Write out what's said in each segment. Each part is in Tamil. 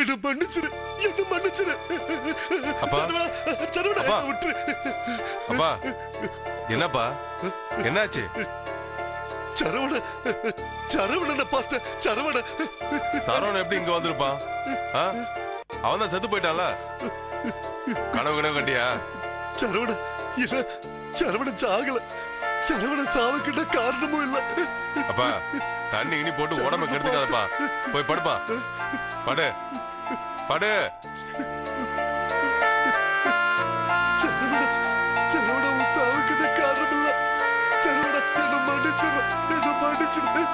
என்ன மன்னிச்சிரு, என்ன மன்னிச்சிரு. அப்பா, சரவணா விட்டுரு. அப்பா என்னப்பா என்னாச்சு? சரவணனை பார்த்த சரவணன் எப்படி இங்க வந்திருப்பான்? அவன் தான் செத்து போயிட்டான்ல. கனவு கண்டியா? சரவணன் சாகல. சரவணன் சாவுக்கிட்ட காரணமும் இல்ல. அப்பா தண்ணி இனி போட்டு உடம்பு கெடுத்துக்காதப்பா. போய் படுப்பா. படு படு. சரவணன் சாவுக்கிட்ட காரணம் இல்ல. சரவணா என்ன மன்னிச்சிரு, என்ன மன்னிச்சிரு.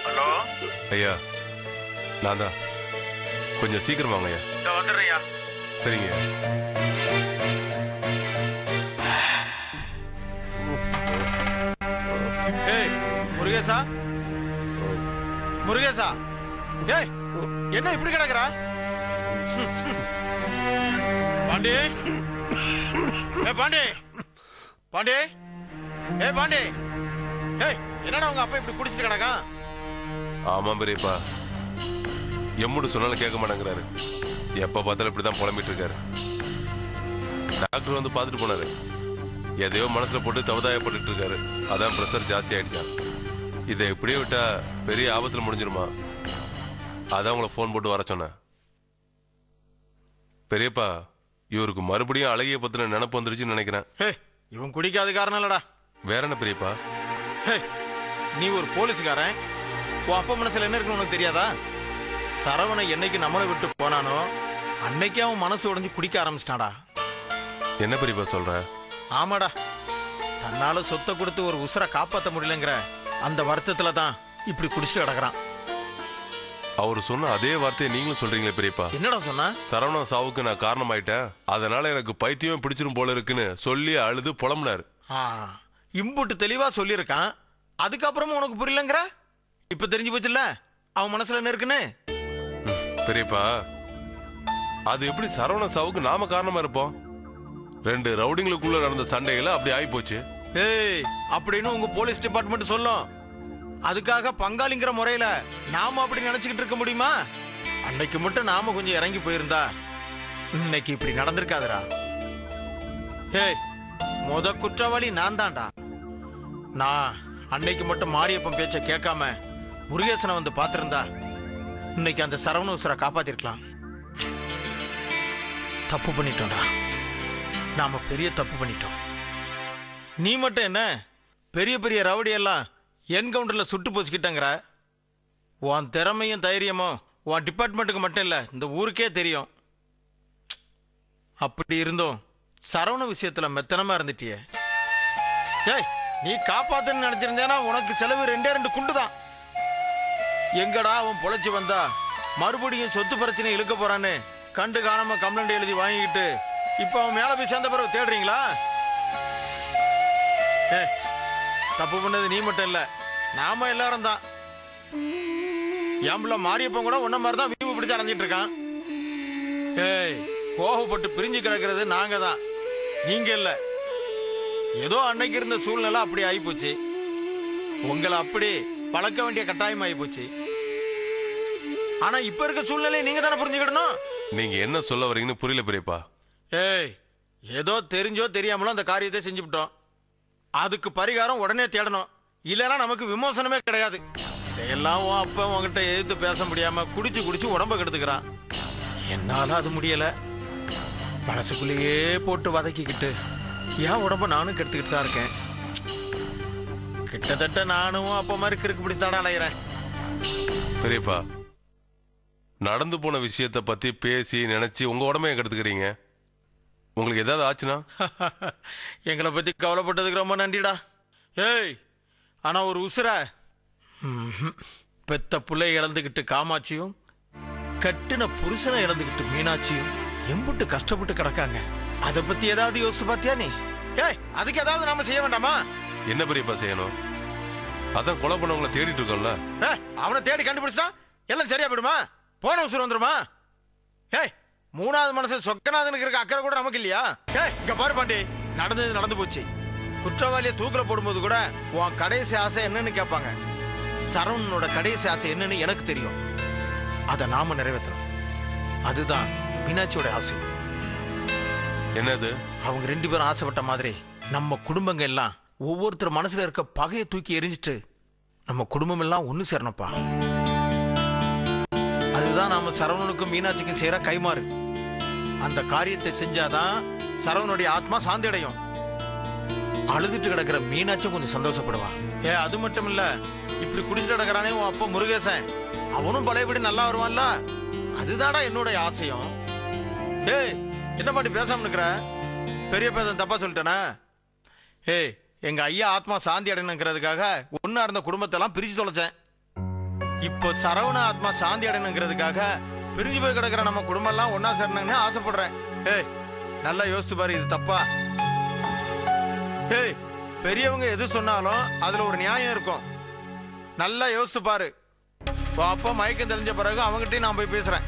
ஹலோ ஐயா, நான் தான். கொஞ்சம் சீக்கிரம் வாங்க ஐயா. வந்துடுறேயா. சரிங்க. ஏய் முருகேசா, முருகேசா, ஏய் என்ன இப்படி கிடக்குறா? பாண்டி, ஏ பாண்டி, பாண்டி, ஏ பாண்டி, ஏய் என்னடா உங்க அப்பா இப்படி குடிச்சிட்டு கிடக்கா? ஆமா பெரியப்பா, எம்முடு சொன்னாலும் கேட்க மாட்டேங்கிறாரு. எப்ப பார்த்தாலும் இப்படிதான் புலம்பிட்டு இருக்காரு. டாக்டர் வந்து பார்த்துட்டு போனாரு. எதையோ மனசுல போட்டு தவதாயப்பட்டு இருக்காரு. அதான் பிரஷர் ஜாஸ்தி ஆயிடுச்சான். இதை இப்படியே விட்டா பெரிய ஆபத்துல முடிஞ்சிருமா? அதான் உங்களை போன் போட்டு வர சொன்னேன். பெரியப்பா, இவருக்கு மறுபடியும் அழகிய பத்தின நினைப்பு வந்துருச்சுன்னு நினைக்கிறேன். இவன் குடிக்காத காரணம் இல்லடா. வேற என்ன பெரியப்பா? நீ ஒரு போலீஸ்காரன், உன் அப்பா மனசுல என்ன இருக்குன்னு உனக்கு தெரியாதா? சரவணை என்னைக்கு நம்மளை விட்டு போனானோ அன்னைக்கே அவன் மனசு உடைஞ்சு குடிக்க ஆரம்பிச்சிட்டாடா. என்ன பெரியப்பா சொல்ற? ஆமாடா, தன்னால சொத்தை கொடுத்து ஒரு உசுரை காப்பாற்ற முடியலங்கிற அந்த வருத்தத்துல தான் இப்படி குடிச்சிட்டு கிடக்குறான். அவர் சொன்ன அதே வார்த்தையை நீங்களும் சொல்றீங்களே பெரியப்பா. என்னடா சொன்ன? சரவணன் சாவுக்கு நான் காரணமாயிட்டேன், அதனால எனக்கு பைத்தியம் பிடிச்சிரும் போல இருக்குன்னு சொல்லி அழுது புலம்புனாரு. இம்புட்டு தெளிவா சொல்லியிருக்கான். அதுக்கப்புறமும் உனக்கு புரியலங்கிற? இப்ப தெரிஞ்சு போச்சுல்ல அவன் மனசுல என்ன இருக்குன்னு. பெரியப்பா, அது எப்படி சரவணன் சாவுக்கு நாம காரணமா இருப்போம்? ரெண்டு ரவுடிங்களுக்குள்ள நடந்த சண்டைகளை அப்படி ஆகி போச்சு. ஏய் அப்படின்னு உங்க போலீஸ் டிபார்ட்மெண்ட் சொல்லும். அதுக்காக பங்காளிங்கிற முறையில நாம அப்படி நினைச்சுக்கிட்டு இருக்க முடியுமா? அன்னைக்கு மட்டும் நாம கொஞ்சம் இறங்கி போயிருந்தா இன்னைக்கு இப்படி நடந்திருக்காதுடா. ஏய் முத குற்றவாளி நான் தான்டா. நான் அன்னைக்கு மட்டும் மாரியப்பன் பேச்ச கேட்காம முருகேசனை வந்து பார்த்திருந்தா இன்னைக்கு அந்த சரவண உசுரை காப்பாத்திருக்கலாம். தப்பு பண்ணிட்டோம்டா, நாம பெரிய தப்பு பண்ணிட்டோம். நீ மட்டும் என்ன பெரிய பெரிய ரவுடி எல்லாம் என்கவுண்டர்ல சுட்டு போச்சுக்கிட்டங்கிற? உன் திறமையும் தைரியமும் உன் டிபார்ட்மெண்ட்டுக்கு மட்டும் இல்ல இந்த ஊருக்கே தெரியும். அப்படி இருந்தும் சரவண விஷயத்துல மெத்தனமா இருந்துட்டியே. ஏய் நீ காப்பாத்துன்னு நினைச்சிருந்தேனா உனக்கு செலவு 2 குண்டு தான். எங்கடா அவன் பொழைச்சு வந்தா மறுபடியும் சொத்து பிரச்சனை இழுக்க போறான்னு கண்டு காணாம கம்ப்ளைண்ட் எழுதி வாங்கிக்கிட்டு இப்ப அவன் மேல போய் சேர்ந்த பிறகு தேடுறீங்களா? தப்பு பண்ணது நீ மட்டும் இல்ல, நாம எல்லாரும் தான். என் மாரியப்பன் கூட உன்ன மாதிரி தான் வீம்பு பிடிச்சு அலைஞ்சிட்டு இருக்கான். ஏய் கோவப்பட்டு பிரிஞ்சு கிடக்கிறது நாங்க தான், நீங்க இல்ல. ஏதோ அன்னைக்கு இருந்த சூழ்நிலை அப்படி ஆயிப்போச்சு. உங்களை அப்படி பழக்க வேண்டிய கட்டாயம் ஆயிப்போச்சு. ஆனா இப்ப இருக்க சூழ்நிலை நீங்க தானே புரிஞ்சுக்கிடணும். நீங்க என்ன சொல்ல வரீங்கன்னு புரியல பெரியப்பா. ஏய் ஏதோ தெரிஞ்சோ தெரியாமலோ அந்த காரியத்தை செஞ்சுவிட்டோம். அதுக்கு பரிகாரம் உடனே தேடணும், இல்லைன்னா நமக்கு விமோசனமே கிடையாது. இதையெல்லாம் அப்ப உங்ககிட்ட எதிர்த்து பேச முடியாம குடிச்சு குடிச்சு உடம்ப கெடுத்துக்கிறான். என்னால அது முடியல. மனசுக்குள்ளேயே போட்டு வதக்கிக்கிட்டு என் உடம்ப நானும் கெடுத்துக்கிட்டு தான் இருக்கேன். கிட்டத்தட்ட நானும் அப்ப மாதிரி கிறுக்கு பிடிச்சாடா அலைகிறேன். பெரியப்பா, நடந்து போன விஷயத்த பத்தி பேசி நினைச்சு உங்க உடம்பைய கெடுத்துக்கிறீங்க. உங்களுக்கு ஏதாவது ஆச்சுன்னா? எங்களை பத்தி கவலைப்பட்டதுக்கு ரொம்ப நன்றிடா. ஏய் ஆனா ஒரு உசுர பெத்த புள்ளை இழந்துகிட்டு காமாட்சியும் கட்டின புருஷனை இழந்துகிட்டு மீனாட்சியும் எம்புட்டு கஷ்டப்பட்டு கிடக்காங்க. அதை பத்தி ஏதாவது யோசிச்சு பாத்தியா நீ? ஏய் அதுக்கு ஏதாவது நாம செய்ய வேண்டாமா? என்ன பெரியப்பா செய்யணும்? அதான் கொலை பண்ணவங்களை தேடிட்டு இருக்கோம்ல. அவனை தேடி கண்டுபிடிச்சா எல்லாம் சரியா போயிடுமா? போன உசுறு வந்துருமா? ஏய், மூணாவது மனுஷன் சொக்கநாதனுக்கு இருக்க அக்கறை கூட நமக்கு இல்லையா? ஏய், இங்க பாரு பாண்டி, நடந்தது நடந்து போச்சு. குற்றவாளியை தூக்கில போடும்போது கூட உன் கடைசி ஆசை என்னன்னு கேட்பாங்க. சரவணனோட கடைசி ஆசை என்னன்னு எனக்கு தெரியும். அதை நாம நிறைவேற்றணும். அதுதான் மீனாட்சியோட ஆசை. என்னது? அவங்க 2 பேரும் ஆசைப்பட்ட மாதிரி நம்ம குடும்பங்க எல்லாம் ஒவ்வொருத்தர் மனசுல இருக்க பகையை தூக்கி எரிஞ்சிட்டு நம்ம குடும்பம் எல்லாம் ஒண்ணு சேரணும்ப்பா. அதுதான் நாம சரவணனுக்கும் மீனாட்சிக்கும் செய்யற கைமாறு. அந்த காரியத்தை செஞ்சாதான் சரவணனுடைய ஆத்மா சாந்தி அடையும். அழுதுட்டு கிடக்கிற மீனாட்சியும் கொஞ்சம் சந்தோஷப்படுவா. அது மட்டும் இல்ல, இப்படி குடிச்சிட்டு கிடக்கிறானே உன் அப்பா முருகேசன், அவனும் பழையபடி நல்லா வருவான்ல. அதுதாடா என்னோட ஆசையும். ஏய், என்ன பாட்டி பேசாம இருக்கிற? பெரிய பேச தப்பா சொல்லிட்டேனா? ஏய், எங்க ஐயா ஆத்மா சாந்தி அடையணுங்கிறதுக்காக ஒன்னா இருந்த குடும்பத்தை எல்லாம் பிரிச்சு தொலைச்சேன். இப்போ சரவண ஆத்மா சாந்தி அடையணுங்கிறதுக்காக பிரிஞ்சு போய் கிடக்கிற நம்ம குடும்பம் எல்லாம் ஒன்னா சேரணும்னு ஆசைப்படுறேன். ஏய், நல்லா யோசிச்சு பாரு, இது தப்பா? ஏய், பெரியவங்க எது சொன்னாலும் அதுல ஒரு நியாயம் இருக்கும். நல்லா யோசிச்சு பாரு. அப்பா மயக்கம் தெரிஞ்ச பிறகு அவங்ககிட்டயும் நான் போய் பேசுறேன்.